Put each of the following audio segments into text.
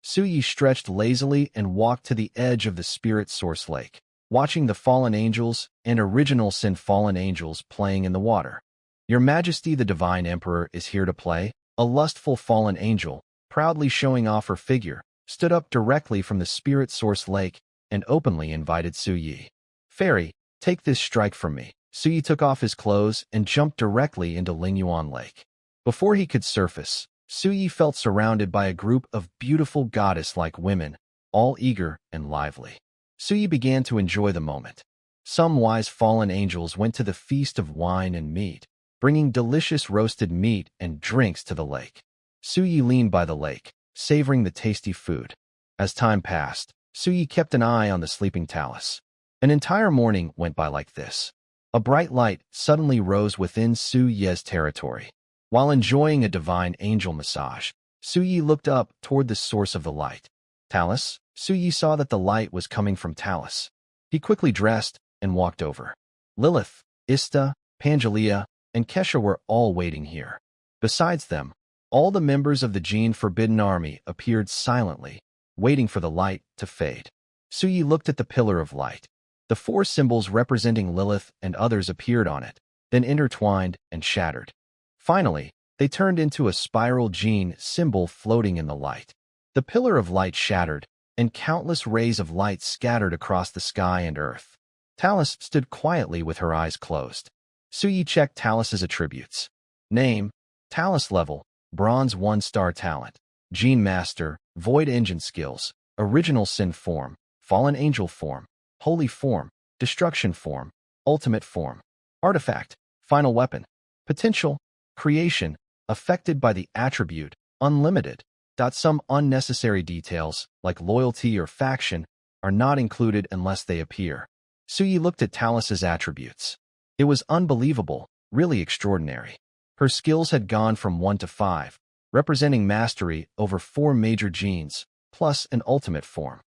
Suyi stretched lazily and walked to the edge of the spirit source lake, watching the fallen angels and original sin fallen angels playing in the water. Your Majesty the Divine Emperor is here to play. A lustful fallen angel, proudly showing off her figure, stood up directly from the spirit source lake and openly invited Suyi. Fairy, take this strike from me. Suyi took off his clothes and jumped directly into Lingyuan Lake. Before he could surface, Suyi felt surrounded by a group of beautiful goddess-like women, all eager and lively. Suyi began to enjoy the moment. Some wise fallen angels went to the feast of wine and meat, bringing delicious roasted meat and drinks to the lake. Suyi leaned by the lake, savoring the tasty food. As time passed, Suyi kept an eye on the sleeping Talus. An entire morning went by like this. A bright light suddenly rose within Suyi's territory. While enjoying a divine angel massage, Suyi looked up toward the source of the light. Talus? Suyi saw that the light was coming from Talus. He quickly dressed and walked over. Lilith, Ista, Pangelia, and Kesha were all waiting here. Besides them, all the members of the Gene Forbidden Army appeared silently, waiting for the light to fade. Suyi looked at the pillar of light. The 4 symbols representing Lilith and others appeared on it, then intertwined and shattered. Finally, they turned into a spiral gene symbol floating in the light. The pillar of light shattered, and countless rays of light scattered across the sky and earth. Talus stood quietly with her eyes closed. Suyi checked Talus's attributes. Name, Talus level, Bronze 1-star talent. Gene Master, Void Engine skills, Original Sin form, Fallen Angel form, Holy form, Destruction form, Ultimate form. Artifact, Final weapon. Potential, Creation, affected by the attribute, Unlimited. Some unnecessary details, like loyalty or faction, are not included unless they appear. Suyi looked at Talus's attributes. It was unbelievable, really extraordinary. Her skills had gone from 1 to 5, representing mastery over 4 major genes, plus an ultimate form.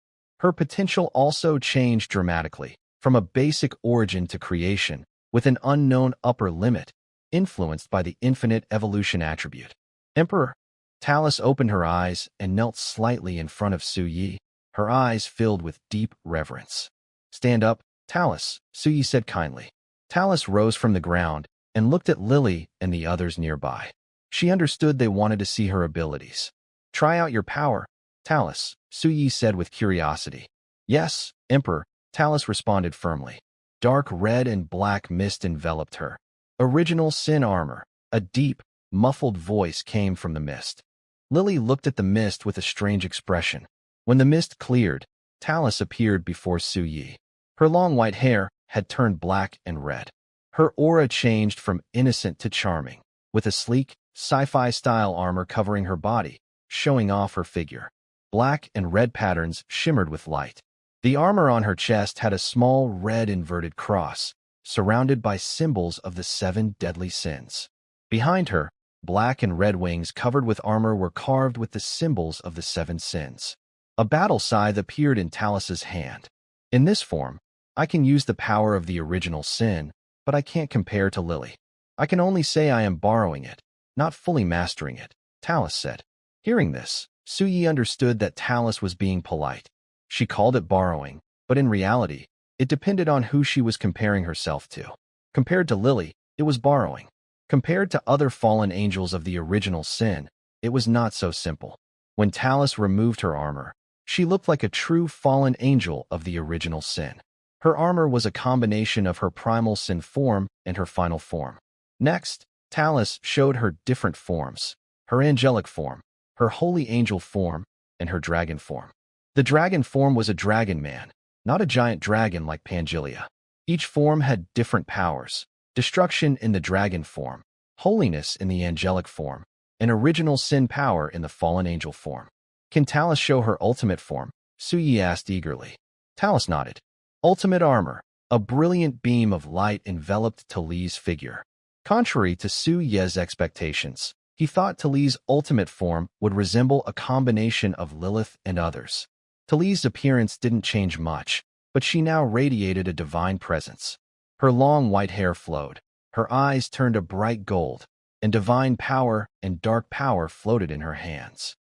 Her potential also changed dramatically, from a basic origin to creation, with an unknown upper limit, influenced by the infinite evolution attribute. Emperor. Talus opened her eyes and knelt slightly in front of Suyi, her eyes filled with deep reverence. Stand up, Talus, Suyi said kindly. Talus rose from the ground and looked at Lily and the others nearby. She understood they wanted to see her abilities. Try out your power, Talus, Suyi said with curiosity. Yes, Emperor, Talus responded firmly. Dark red and black mist enveloped her. Original Sin armor. A deep, muffled voice came from the mist. Lily looked at the mist with a strange expression. When the mist cleared, Talus appeared before Suyi. Her long white hair had turned black and red. Her aura changed from innocent to charming, with a sleek, sci-fi-style armor covering her body, showing off her figure. Black and red patterns shimmered with light. The armor on her chest had a small red inverted cross, surrounded by symbols of the 7 deadly sins. Behind her, black and red wings covered with armor were carved with the symbols of the 7 sins. A battle scythe appeared in Talus's hand. In this form, I can use the power of the original sin, but I can't compare to Lily. I can only say I am borrowing it, not fully mastering it, Talus said. Hearing this, Suyi understood that Talus was being polite. She called it borrowing, but in reality, it depended on who she was comparing herself to. Compared to Lily, it was borrowing. Compared to other fallen angels of the original sin, it was not so simple. When Talus removed her armor, she looked like a true fallen angel of the original sin. Her armor was a combination of her primal sin form and her final form. Next, Talus showed her different forms, her angelic form, her holy angel form, and her dragon form. The dragon form was a dragon man, not a giant dragon like Pangelia. Each form had different powers: destruction in the dragon form, holiness in the angelic form, and original sin power in the fallen angel form. Can Talus show her ultimate form? Suyi asked eagerly. Talus nodded. Ultimate armor. A brilliant beam of light enveloped Tali's figure. Contrary to Suyi's expectations, he thought Tali's ultimate form would resemble a combination of Lilith and others. Tali's appearance didn't change much, but she now radiated a divine presence. Her long white hair flowed, her eyes turned a bright gold, and divine power and dark power floated in her hands.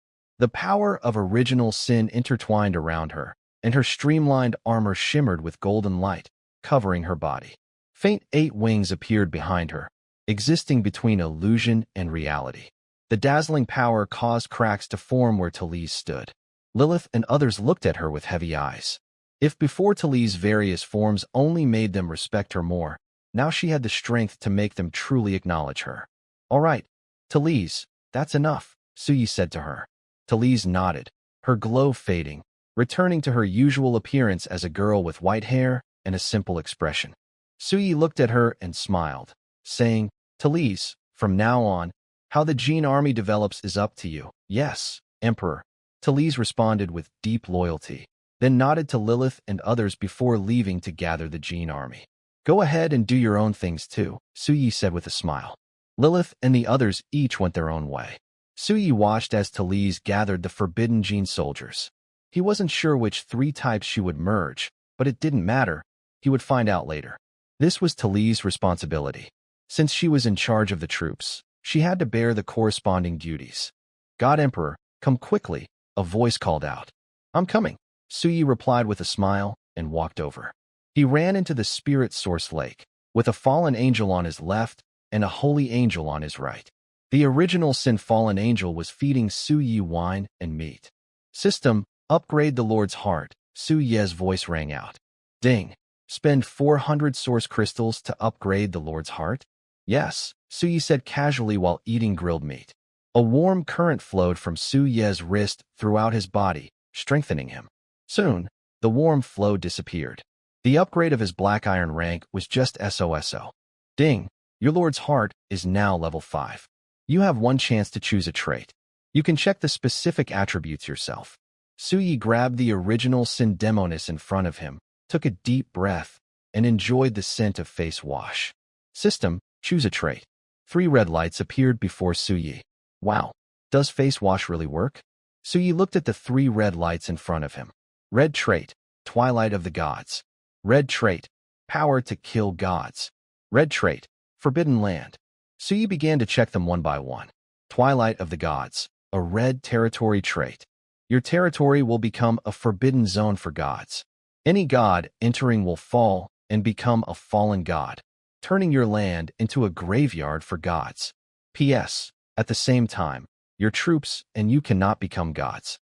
The power of original sin intertwined around her, and her streamlined armor shimmered with golden light, covering her body. Faint 8 wings appeared behind her, existing between illusion and reality. The dazzling power caused cracks to form where Talise stood. Lilith and others looked at her with heavy eyes. If before Talise's various forms only made them respect her more, now she had the strength to make them truly acknowledge her. "All right, Talise, that's enough," Suyi said to her. Talise nodded, her glow fading, returning to her usual appearance as a girl with white hair and a simple expression. Suyi looked at her and smiled, saying, "Talise, from now on, how the Jin army develops is up to you." "Yes, Emperor," Talise responded with deep loyalty, then nodded to Lilith and others before leaving to gather the Jin army. "Go ahead and do your own things too," Suyi said with a smile. Lilith and the others each went their own way. Suyi watched as Talise gathered the forbidden Jin soldiers. He wasn't sure which 3 types she would merge, but it didn't matter. He would find out later. This was Talise's responsibility. Since she was in charge of the troops, she had to bear the corresponding duties. "God Emperor, come quickly," a voice called out. "I'm coming," Suyi replied with a smile and walked over. He ran into the spirit source lake, with a fallen angel on his left and a holy angel on his right. The original sin fallen angel was feeding Suyi wine and meat. "System, upgrade the Lord's heart," Suyi's voice rang out. "Ding. Spend 400 source crystals to upgrade the Lord's heart?" "Yes," Suyi said casually while eating grilled meat. A warm current flowed from Suyi's wrist throughout his body, strengthening him. Soon, the warm flow disappeared. The upgrade of his black iron rank was just SOSO. "Ding. Your Lord's heart is now level 5. You have 1 chance to choose a trait. You can check the specific attributes yourself." Suyi grabbed the original sin demonis in front of him, took a deep breath, and enjoyed the scent of face wash. "System, choose a trait." 3 red lights appeared before Suyi. "Wow, does face wash really work?" Suyi looked at the 3 red lights in front of him. Red trait, Twilight of the Gods. Red trait, Power to kill gods. Red trait, Forbidden Land. Suyi began to check them one by one. Twilight of the Gods, a red territory trait. Your territory will become a forbidden zone for gods. Any god entering will fall and become a fallen god, turning your land into a graveyard for gods. P.S. At the same time, your troops and you cannot become gods.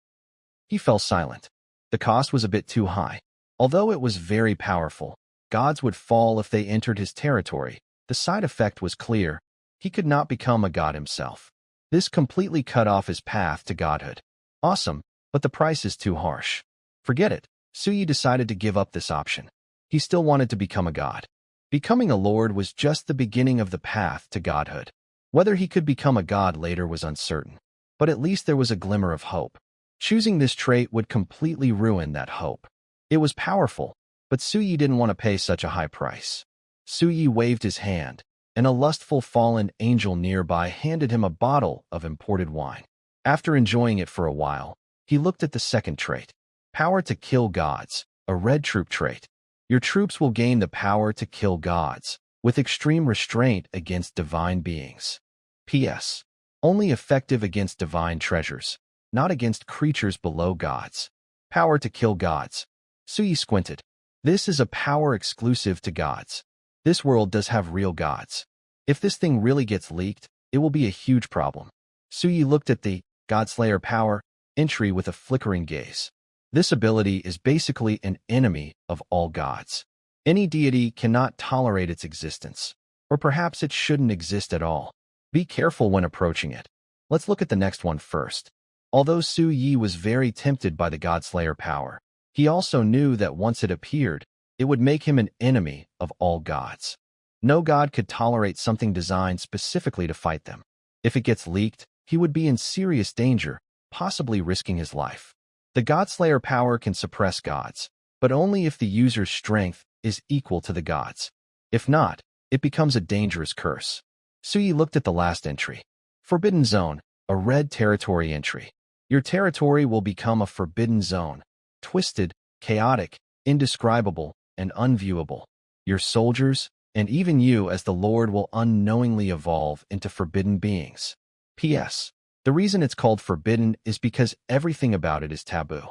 He fell silent. The cost was a bit too high. Although it was very powerful, gods would fall if they entered his territory. The side effect was clear. He could not become a god himself. This completely cut off his path to godhood. Awesome, but the price is too harsh. Forget it. Suyi decided to give up this option. He still wanted to become a god. Becoming a lord was just the beginning of the path to godhood. Whether he could become a god later was uncertain, but at least there was a glimmer of hope. Choosing this trait would completely ruin that hope. It was powerful, but Suyi didn't want to pay such a high price. Suyi waved his hand, and a lustful fallen angel nearby handed him a bottle of imported wine. After enjoying it for a while, he looked at the second trait. Power to kill gods, a red troop trait. Your troops will gain the power to kill gods, with extreme restraint against divine beings. P.S. Only effective against divine treasures, not against creatures below gods. Power to kill gods. Suyi squinted. This is a power exclusive to gods. This world does have real gods. If this thing really gets leaked, it will be a huge problem. Suyi looked at the Godslayer power entry with a flickering gaze. This ability is basically an enemy of all gods. Any deity cannot tolerate its existence, or perhaps it shouldn't exist at all. Be careful when approaching it. Let's look at the next one first. Although Suyi was very tempted by the Godslayer power, he also knew that once it appeared, it would make him an enemy of all gods. No god could tolerate something designed specifically to fight them. If it gets leaked, he would be in serious danger, possibly risking his life. The Godslayer power can suppress gods, but only if the user's strength is equal to the gods. If not, it becomes a dangerous curse. Suyi looked at the last entry. Forbidden Zone, a red territory entry. Your territory will become a forbidden zone, twisted, chaotic, indescribable, and unviewable. Your soldiers, and even you as the Lord will unknowingly evolve into forbidden beings. P.S. The reason it's called forbidden is because everything about it is taboo.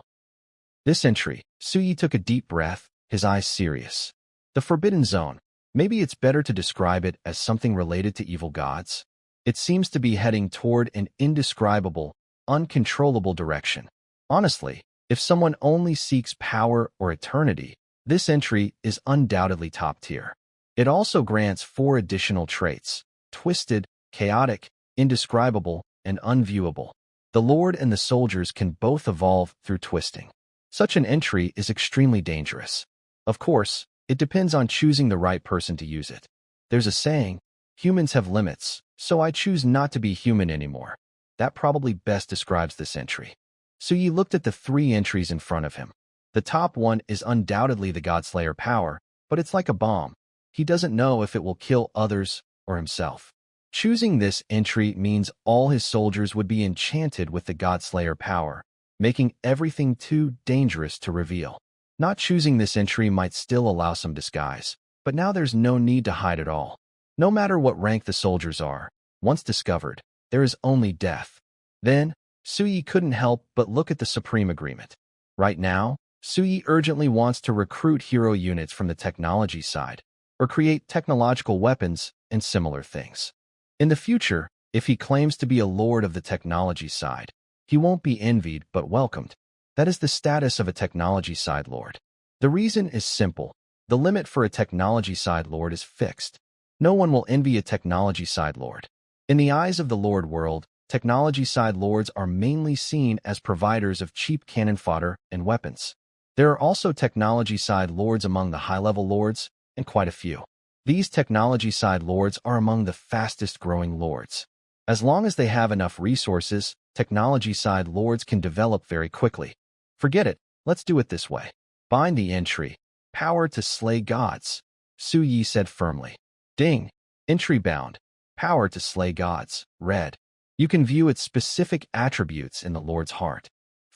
This entry, Suyi took a deep breath, his eyes serious. The Forbidden Zone. Maybe it's better to describe it as something related to evil gods. It seems to be heading toward an indescribable, uncontrollable direction. Honestly, if someone only seeks power or eternity, this entry is undoubtedly top tier. It also grants 4 additional traits: twisted, chaotic, indescribable, and unviewable. The Lord and the soldiers can both evolve through twisting. Such an entry is extremely dangerous. Of course, it depends on choosing the right person to use it. There's a saying, humans have limits, so I choose not to be human anymore. That probably best describes this entry. Suyi looked at the 3 entries in front of him. The top one is undoubtedly the Godslayer power, but it's like a bomb. He doesn't know if it will kill others or himself. Choosing this entry means all his soldiers would be enchanted with the Godslayer power, making everything too dangerous to reveal. Not choosing this entry might still allow some disguise, but now there's no need to hide at all. No matter what rank the soldiers are, once discovered, there is only death. Then, Suyi couldn't help but look at the Supreme Agreement. Right now, Suyi urgently wants to recruit hero units from the technology side, or create technological weapons and similar things. In the future, if he claims to be a lord of the technology side, he won't be envied but welcomed. That is the status of a technology side lord. The reason is simple. The limit for a technology side lord is fixed. No one will envy a technology side lord. In the eyes of the lord world, technology side lords are mainly seen as providers of cheap cannon fodder and weapons. There are also technology side lords among the high-level lords, and quite a few. These technology side lords are among the fastest growing lords. As long as they have enough resources, technology side lords can develop very quickly. Forget it, let's do it this way. Bind the entry. Power to slay gods, Suyi said firmly. Ding. Entry bound. Power to slay gods, red. You can view its specific attributes in the Lord's heart.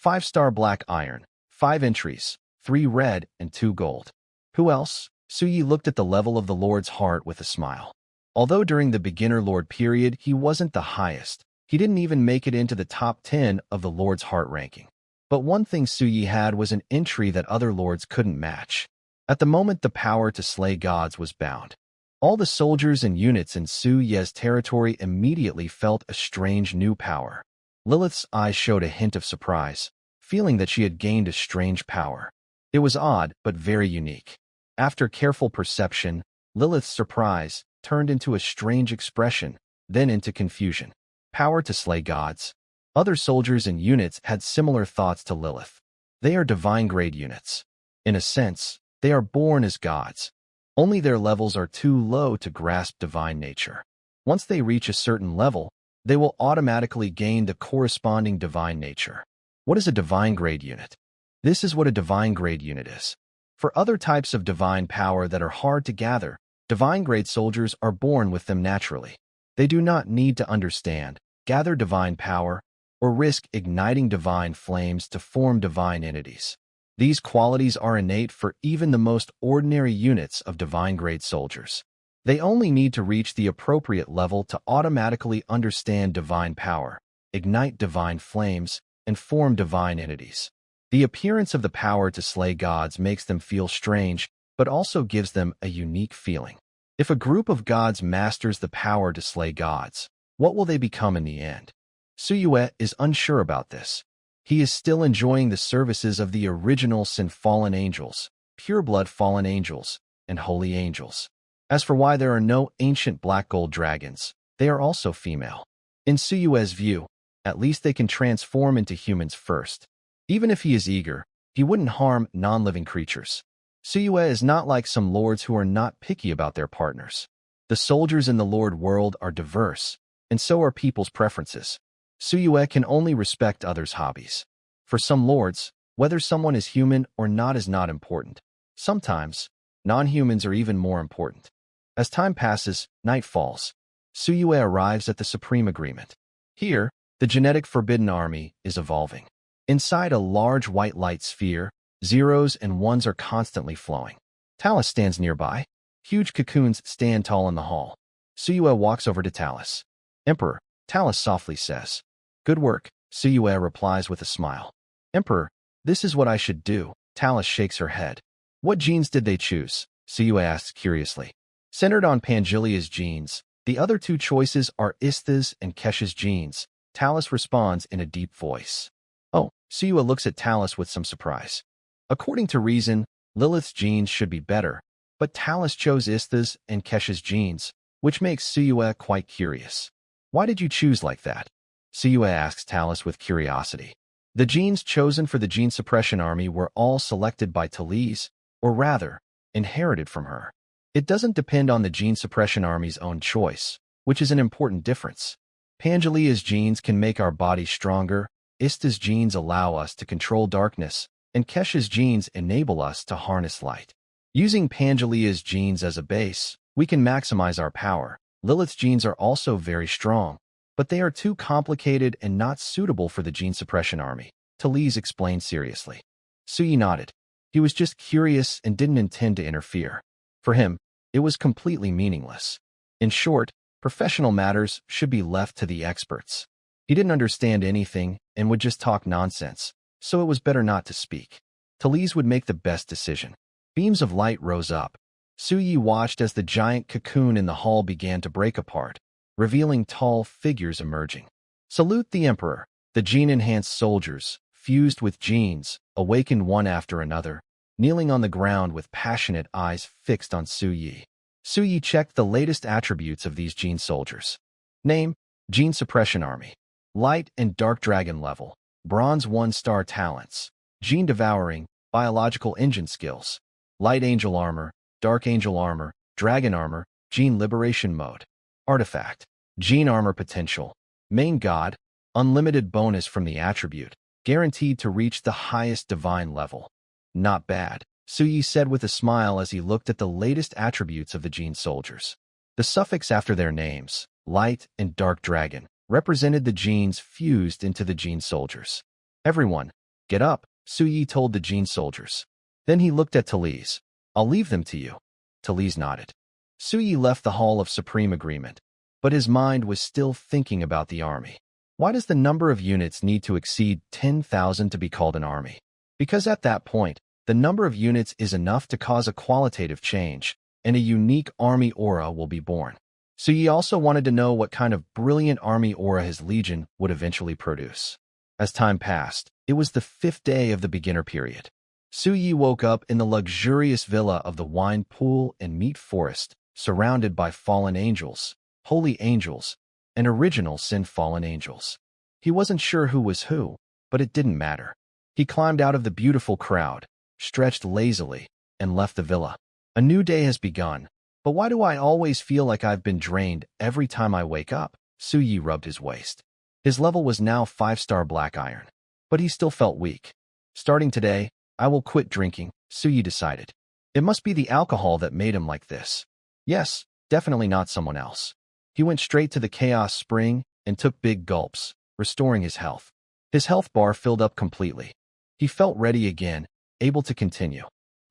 5-star black iron, 5 entries, 3 red and 2 gold. Who else? Suyi looked at the level of the Lord's heart with a smile. Although during the beginner Lord period he wasn't the highest, he didn't even make it into the top 10 of the Lord's heart ranking. But one thing Suyi had was an entry that other lords couldn't match. At the moment the power to slay gods was bound. All the soldiers and units in Suyi's territory immediately felt a strange new power. Lilith's eyes showed a hint of surprise, feeling that she had gained a strange power. It was odd, but very unique. After careful perception, Lilith's surprise turned into a strange expression, then into confusion. Power to slay gods. Other soldiers and units had similar thoughts to Lilith. They are divine-grade units. In a sense, they are born as gods. Only their levels are too low to grasp divine nature. Once they reach a certain level, they will automatically gain the corresponding divine nature. What is a divine-grade unit? This is what a divine-grade unit is. For other types of divine power that are hard to gather, divine-grade soldiers are born with them naturally. They do not need to understand, gather divine power, or risk igniting divine flames to form divine entities. These qualities are innate for even the most ordinary units of divine-grade soldiers. They only need to reach the appropriate level to automatically understand divine power, ignite divine flames, and form divine entities. The appearance of the power to slay gods makes them feel strange, but also gives them a unique feeling. If a group of gods masters the power to slay gods, what will they become in the end? Suyi is unsure about this. He is still enjoying the services of the original Sin-Fallen Angels, Pureblood Fallen Angels, and Holy Angels. As for why there are no ancient black gold dragons, they are also female. In Suyi's view, at least they can transform into humans first. Even if he is eager, he wouldn't harm non-living creatures. Suyi is not like some lords who are not picky about their partners. The soldiers in the lord world are diverse, and so are people's preferences. Suyi can only respect others' hobbies. For some lords, whether someone is human or not is not important. Sometimes, non-humans are even more important. As time passes, night falls. Suyi arrives at the Supreme Agreement. Here, the genetic Forbidden Army is evolving. Inside a large white light sphere, zeros and ones are constantly flowing. Talus stands nearby. Huge cocoons stand tall in the hall. Suyi walks over to Talus. Emperor, Talus softly says. Good work, Suyue replies with a smile. Emperor, this is what I should do. Talus shakes her head. What genes did they choose? Suyue asks curiously. Centered on Pangilia's genes, the other two choices are Ista's and Kesha's genes. Talus responds in a deep voice. Oh, Suyue looks at Talus with some surprise. According to reason, Lilith's genes should be better, but Talus chose Ista's and Kesha's genes, which makes Suyue quite curious. Why did you choose like that? Suyue asks Talus with curiosity. The genes chosen for the gene suppression army were all selected by Talise, or rather, inherited from her. It doesn't depend on the gene suppression army's own choice, which is an important difference. Pangilia's genes can make our bodies stronger, Ista's genes allow us to control darkness, and Kesha's genes enable us to harness light. Using Pangilia's genes as a base, we can maximize our power. Lilith's genes are also very strong, but they are too complicated and not suitable for the gene suppression army, Talise explained seriously. Suyue nodded. He was just curious and didn't intend to interfere. For him, it was completely meaningless. In short, professional matters should be left to the experts. He didn't understand anything and would just talk nonsense, so it was better not to speak. Talise would make the best decision. Beams of light rose up. Suyue watched as the giant cocoon in the hall began to break apart, revealing tall figures emerging. Salute the Emperor. The gene-enhanced soldiers, fused with genes, awakened one after another, kneeling on the ground with passionate eyes fixed on Suyue. Suyue checked the latest attributes of these gene soldiers. Name, Gene Suppression Army. Light and Dark Dragon level. Bronze 1-star talents. Gene Devouring, Biological Engine skills. Light Angel Armor, Dark Angel Armor, Dragon Armor, Gene Liberation Mode. Artifact. Gene Armor Potential. Main God. Unlimited bonus from the attribute. Guaranteed to reach the highest divine level. Not bad, Suyue said with a smile as he looked at the latest attributes of the gene soldiers. The suffix after their names, Light and Dark Dragon, represented the genes fused into the gene soldiers. Everyone, get up, Suyue told the gene soldiers. Then he looked at Talise. I'll leave them to you. Talise nodded. Suyue left the Hall of Supreme Agreement, but his mind was still thinking about the army. Why does the number of units need to exceed 10,000 to be called an army? Because at that point, the number of units is enough to cause a qualitative change, and a unique army aura will be born. Suyue also wanted to know what kind of brilliant army aura his legion would eventually produce. As time passed, it was the 5th day of the beginner period. Suyue woke up in the luxurious villa of the wine pool and meat forest, surrounded by fallen angels, holy angels, and original sin-fallen angels. He wasn't sure who was who, but it didn't matter. He climbed out of the beautiful crowd, stretched lazily, and left the villa. A new day has begun, but why do I always feel like I've been drained every time I wake up? Suyue rubbed his waist. His level was now 5-star black iron, but he still felt weak. Starting today, I will quit drinking, Suyue decided. It must be the alcohol that made him like this. Yes, definitely not someone else. He went straight to the chaos spring and took big gulps, restoring his health. His health bar filled up completely. He felt ready again, able to continue.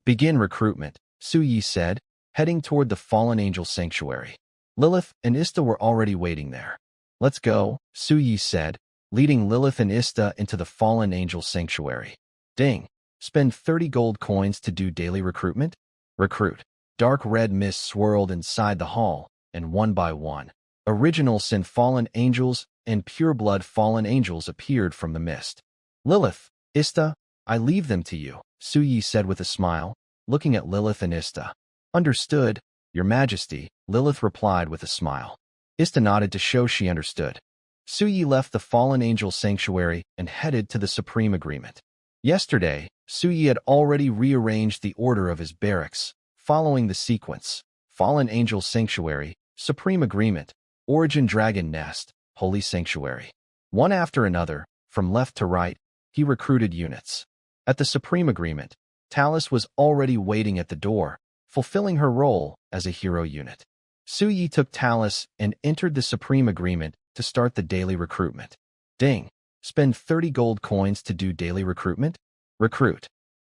Begin recruitment, Suyue said, heading toward the Fallen Angel Sanctuary. Lilith and Ista were already waiting there. Let's go, Suyue said, leading Lilith and Ista into the Fallen Angel Sanctuary. Ding. Spend 30 gold coins to do daily recruitment? Recruit. Dark red mist swirled inside the hall, and one by one, original sin fallen angels and pure blood fallen angels appeared from the mist. Lilith, Ista, I leave them to you, Suyue said with a smile, looking at Lilith and Ista. Understood, Your Majesty, Lilith replied with a smile. Ista nodded to show she understood. Suyue left the Fallen Angel Sanctuary and headed to the Supreme Agreement. Yesterday, Suyue had already rearranged the order of his barracks, following the sequence: Fallen Angel Sanctuary, Supreme Agreement, Origin Dragon Nest, Holy Sanctuary. One after another, from left to right, he recruited units. At the Supreme Agreement, Talus was already waiting at the door, fulfilling her role as a hero unit. Suyue took Talus and entered the Supreme Agreement to start the daily recruitment. Ding. Spend 30 gold coins to do daily recruitment? Recruit.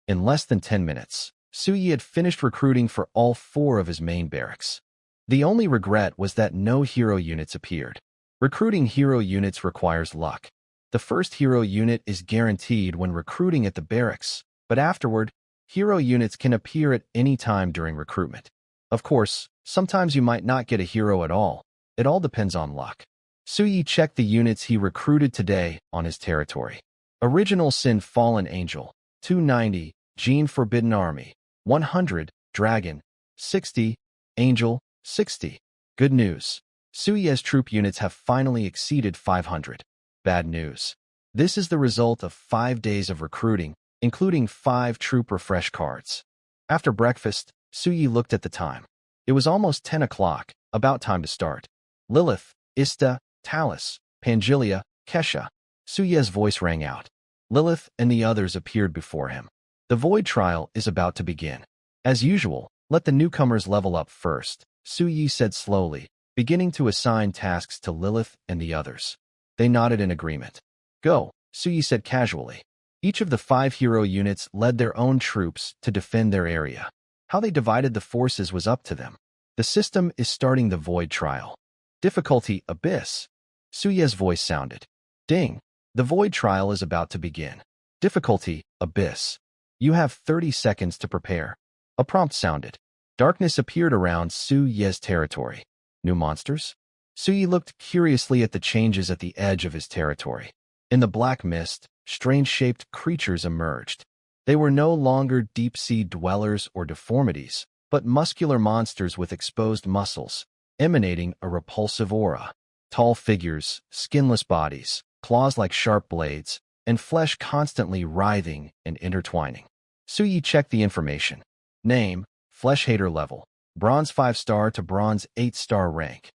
In less than 10 minutes, Suyue had finished recruiting for all 4 of his main barracks. The only regret was that no hero units appeared. Recruiting hero units requires luck. The first hero unit is guaranteed when recruiting at the barracks, but afterward, hero units can appear at any time during recruitment. Of course, sometimes you might not get a hero at all. It all depends on luck. Suyi checked the units he recruited today on his territory. Original Sin Fallen Angel, 290, Gene Forbidden Army, 100, Dragon, 60, Angel, 60. Good news. Suyi's troop units have finally exceeded 500. Bad news. This is the result of 5 days of recruiting, including 5 troop refresh cards. After breakfast, Suyi looked at the time. It was almost 10 o'clock, about time to start. Lilith, Ista, Talus, Pangelia, Kesha. Suyi's voice rang out. Lilith and the others appeared before him. The void trial is about to begin. As usual, let the newcomers level up first, Suyi said slowly, beginning to assign tasks to Lilith and the others. They nodded in agreement. Go, Suyi said casually. Each of the 5 hero units led their own troops to defend their area. How they divided the forces was up to them. The system is starting the void trial. Difficulty Abyss. Suyi's voice sounded. Ding. The void trial is about to begin. Difficulty Abyss. You have 30 seconds to prepare. A prompt sounded. Darkness appeared around Suyi's territory. New monsters? Suyi looked curiously at the changes at the edge of his territory. In the black mist, strange-shaped creatures emerged. They were no longer deep-sea dwellers or deformities, but muscular monsters with exposed muscles, emanating a repulsive aura. Tall figures, skinless bodies, claws like sharp blades, and flesh constantly writhing and intertwining. Suyi checked the information. Name, Flesh Hater level, Bronze 5-star to Bronze 8-star rank.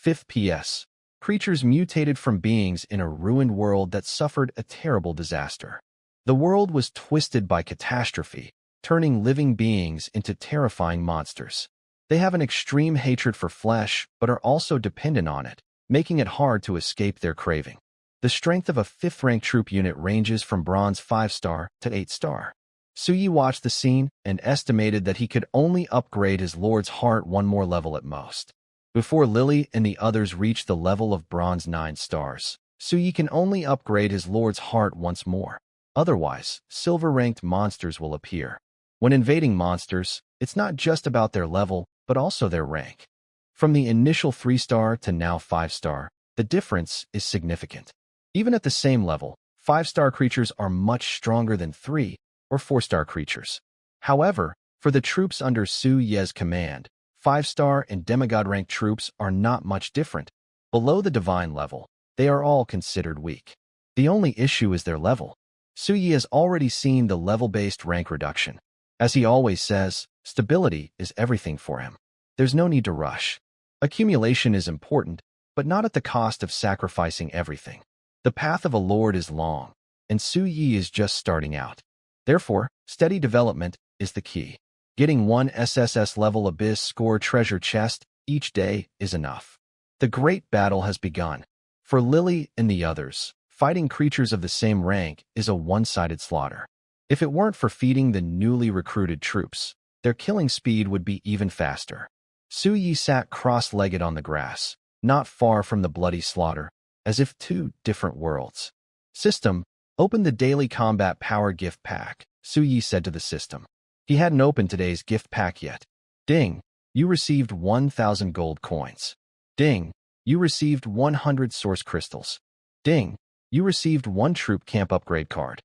5th PS. Creatures mutated from beings in a ruined world that suffered a terrible disaster. The world was twisted by catastrophe, turning living beings into terrifying monsters. They have an extreme hatred for flesh, but are also dependent on it, making it hard to escape their craving. The strength of a 5th-rank troop unit ranges from Bronze 5-star to 8-star. Suyi watched the scene and estimated that he could only upgrade his Lord's Heart 1 more level at most. Before Lily and the others reached the level of Bronze 9 stars, Suyi can only upgrade his Lord's Heart once more. Otherwise, silver-ranked monsters will appear. When invading monsters, it's not just about their level, but also their rank. From the initial 3-star to now 5-star, the difference is significant. Even at the same level, 5-star creatures are much stronger than 3 or 4-star creatures. However, for the troops under Suyi's command, 5-star and demigod-ranked troops are not much different. Below the divine level, they are all considered weak. The only issue is their level. Suyi has already seen the level-based rank reduction. As he always says, stability is everything for him. There's no need to rush. Accumulation is important, but not at the cost of sacrificing everything. The path of a lord is long, and Suyi is just starting out. Therefore, steady development is the key. Getting 1 SSS level Abyss score treasure chest each day is enough. The great battle has begun. For Lily and the others, fighting creatures of the same rank is a one-sided slaughter. If it weren't for feeding the newly recruited troops, their killing speed would be even faster. Suyi sat cross-legged on the grass, not far from the bloody slaughter, as if 2 different worlds. System, open the daily combat power gift pack, Suyi said to the system. He hadn't opened today's gift pack yet. Ding, you received 1,000 gold coins. Ding, you received 100 source crystals. Ding, you received 1 troop camp upgrade card.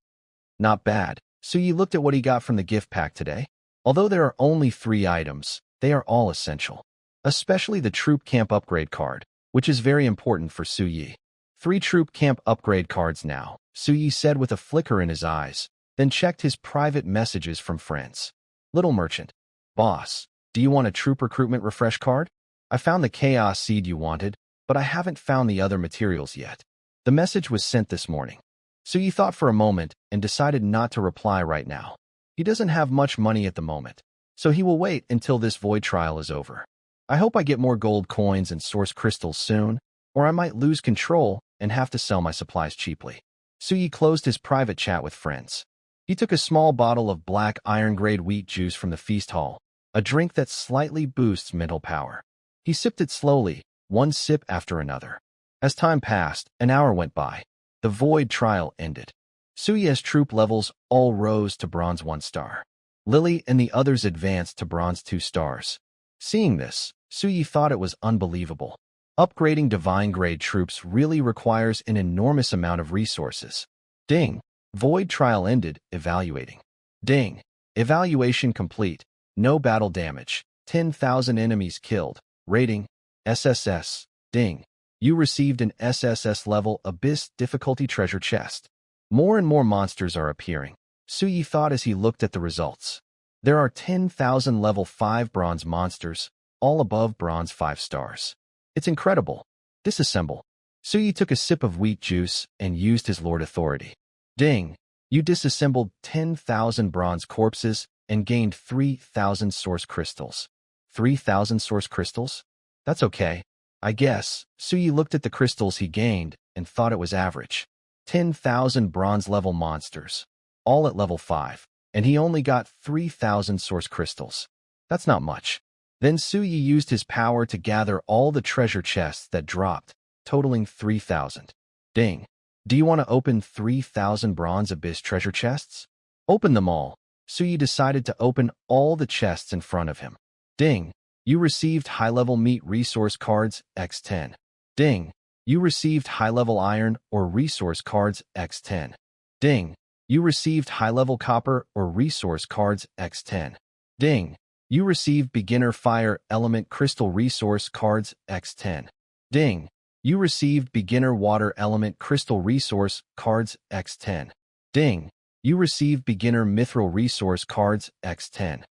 Not bad. Suyi looked at what he got from the gift pack today. Although there are only 3 items, they are all essential. Especially the troop camp upgrade card, which is very important for Suyi. 3 troop camp upgrade cards now, Suyi said with a flicker in his eyes, then checked his private messages from friends. Little Merchant. Boss, do you want a troop recruitment refresh card? I found the chaos seed you wanted, but I haven't found the other materials yet. The message was sent this morning. Suyi thought for a moment and decided not to reply right now. He doesn't have much money at the moment, so he will wait until this void trial is over. I hope I get more gold coins and source crystals soon, or I might lose control and have to sell my supplies cheaply. Suyi closed his private chat with friends. He took a small bottle of black iron-grade wheat juice from the feast hall, a drink that slightly boosts mental power. He sipped it slowly, 1 sip after another. As time passed, an hour went by. The void trial ended. Suye's troop levels all rose to bronze 1 star. Lily and the others advanced to bronze 2 stars. Seeing this, Suyi thought it was unbelievable. Upgrading divine-grade troops really requires an enormous amount of resources. Ding. Void trial ended. Evaluating. Ding. Evaluation complete. No battle damage. 10,000 enemies killed. Rating. SSS. Ding. You received an SSS level Abyss difficulty treasure chest. More and more monsters are appearing. Suyi thought as he looked at the results. There are 10,000 level 5 bronze monsters, all above bronze 5 stars. It's incredible. Disassemble. Suyi took a sip of wheat juice and used his lord authority. Ding. You disassembled 10,000 bronze corpses and gained 3,000 source crystals. 3,000 source crystals? That's okay, I guess. Suyi looked at the crystals he gained and thought it was average. 10,000 bronze-level monsters, all at level 5, and he only got 3,000 source crystals. That's not much. Then Suyi used his power to gather all the treasure chests that dropped, totaling 3,000. Ding. Do you want to open 3,000 bronze abyss treasure chests? Open them all. Suyi decided to open all the chests in front of him. Ding. You received high-level meat resource cards X10. Ding. You received high-level iron or resource cards X10. Ding. You received high-level copper or resource cards X10. Ding. You received beginner fire element crystal resource cards X10. Ding. You received beginner water element crystal resource cards X10. Ding. You received beginner mithril resource cards X10.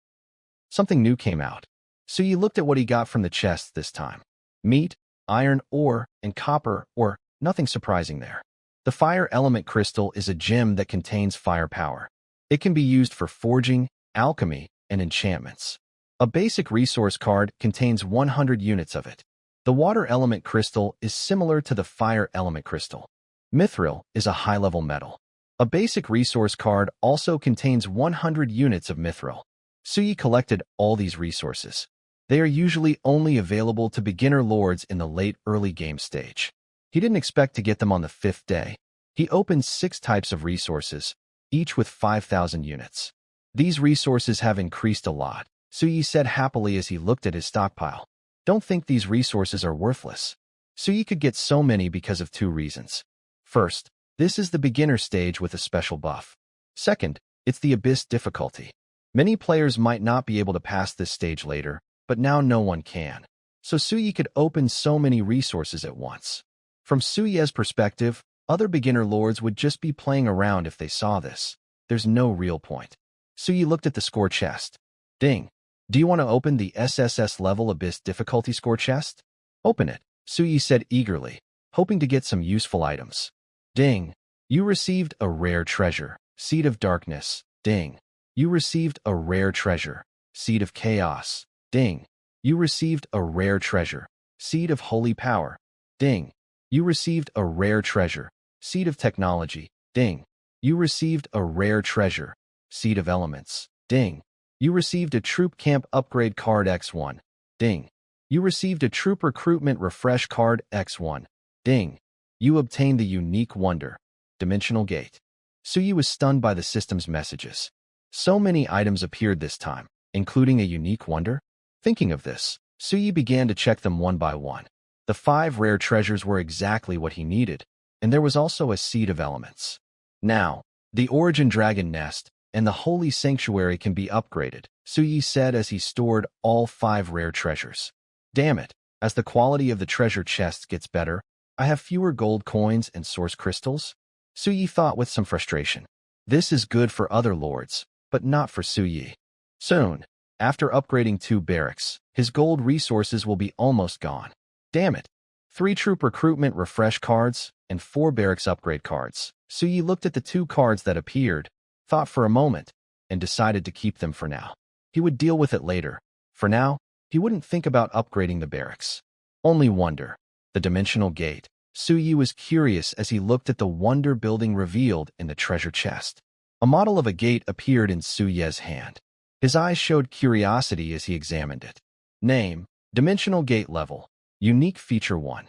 Something new came out. So you looked at what he got from the chests this time. Meat, iron ore, and copper ore, nothing surprising there. The fire element crystal is a gem that contains firepower. It can be used for forging, alchemy, and enchantments. A basic resource card contains 100 units of it. The water element crystal is similar to the fire element crystal. Mithril is a high-level metal. A basic resource card also contains 100 units of mithril. Suyi collected all these resources. They are usually only available to beginner lords in the late early game stage. He didn't expect to get them on the 5th day. He opened 6 types of resources, each with 5,000 units. These resources have increased a lot, Suyi said happily as he looked at his stockpile. Don't think these resources are worthless. Suyi could get so many because of 2 reasons. First, this is the beginner stage with a special buff. Second, it's the Abyss difficulty. Many players might not be able to pass this stage later, but now no one can. So Suyi could open so many resources at once. From Suyi's perspective, other beginner lords would just be playing around if they saw this. There's no real point. Suyi looked at the score chest. Ding. Do you want to open the SSS level Abyss difficulty score chest? Open it, Suyi said eagerly, hoping to get some useful items. Ding. You received a rare treasure, Seed of Darkness. Ding. You received a rare treasure, Seed of Chaos. Ding. You received a rare treasure, Seed of Holy Power. Ding. You received a rare treasure, Seed of Technology. Ding. You received a rare treasure, Seed of Elements. Ding. You received a Troop Camp Upgrade card X1. Ding. You received a Troop Recruitment Refresh card X1. Ding. You obtained the unique wonder, Dimensional Gate. Suyi was stunned by the system's messages. So many items appeared this time, including a unique wonder. Thinking of this, Suyi began to check them one by one. The 5 rare treasures were exactly what he needed, and there was also a Seed of Elements. Now, the Origin Dragon Nest and the Holy Sanctuary can be upgraded, Suyi said as he stored all 5 rare treasures. Damn it, as the quality of the treasure chests gets better, I have fewer gold coins and source crystals? Suyi thought with some frustration. This is good for other lords, but not for Suyi. Soon, after upgrading 2 barracks, his gold resources will be almost gone. Damn it. 3 troop recruitment refresh cards and 4 barracks upgrade cards. Suyi looked at the 2 cards that appeared, thought for a moment, and decided to keep them for now. He would deal with it later. For now, he wouldn't think about upgrading the barracks. Only wonder. The Dimensional Gate. Suyi was curious as he looked at the wonder building revealed in the treasure chest. A model of a gate appeared in Suyi's hand. His eyes showed curiosity as he examined it. Name, Dimensional Gate Level. Unique Feature 1.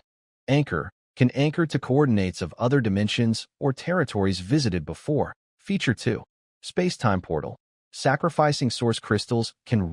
Anchor, can anchor to coordinates of other dimensions or territories visited before. Feature 2. Space-Time Portal. Sacrificing source crystals can